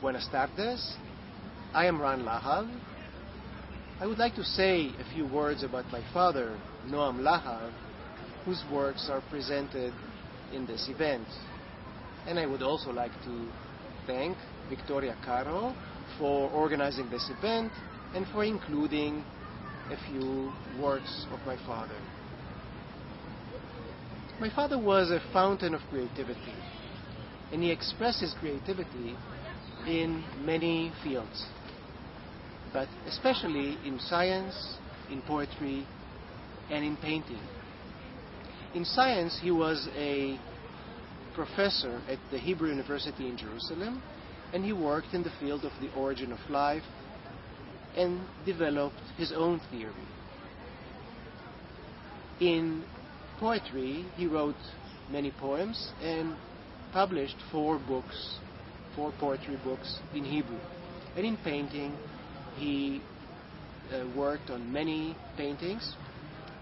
Buenas tardes. I am Noam Lahav. I would like to say a few words about my father, Noam Lahav, whose works are presented in this event. And I would also like to thank Victoria Caro for organizing this event and for including a few works of my father. My father was a fountain of creativity, and he expressed his creativity in many fields, but especially in science, in poetry, and in painting. In science, he was a professor at the Hebrew University in Jerusalem, and he worked in the field of the origin of life and developed his own theory. In poetry, he wrote many poems and published 4 poetry books in Hebrew. And in painting, he worked on many paintings,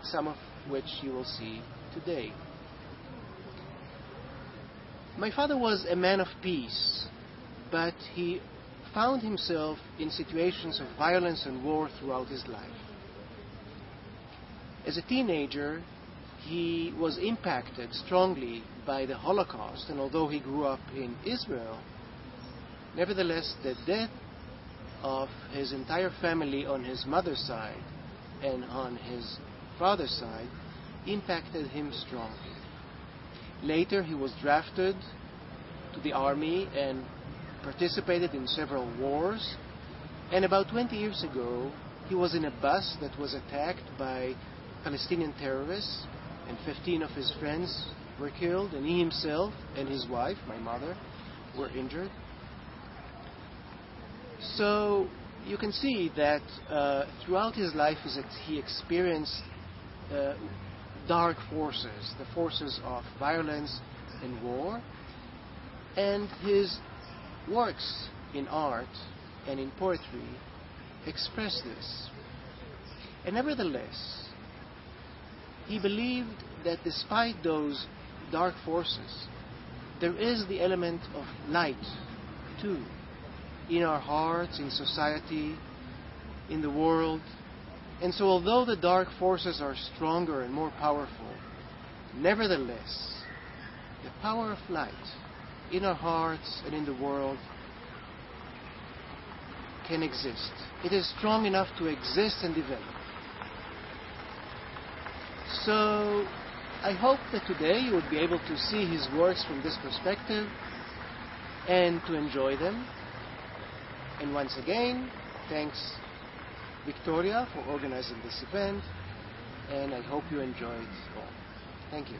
some of which you will see today. My father was a man of peace, but he found himself in situations of violence and war throughout his life. As a teenager, he was impacted strongly by the Holocaust, and although he grew up in Israel, nevertheless, the death of his entire family on his mother's side and on his father's side impacted him strongly. Later, he was drafted to the army and participated in several wars. And about 20 years ago, he was in a bus that was attacked by Palestinian terrorists, and 15 of his friends were killed, and he himself and his wife, my mother, were injured. So you can see that throughout his life he experienced dark forces, the forces of violence and war, and his works in art and in poetry express this. And nevertheless, he believed that despite those dark forces, there is the element of light too, in our hearts, in society, in the world. And so although the dark forces are stronger and more powerful, nevertheless, the power of light in our hearts and in the world can exist. It is strong enough to exist and develop. So I hope that today you will be able to see his works from this perspective and to enjoy them. And once again, thanks Victoria for organizing this event, and I hope you enjoy it all. Thank you.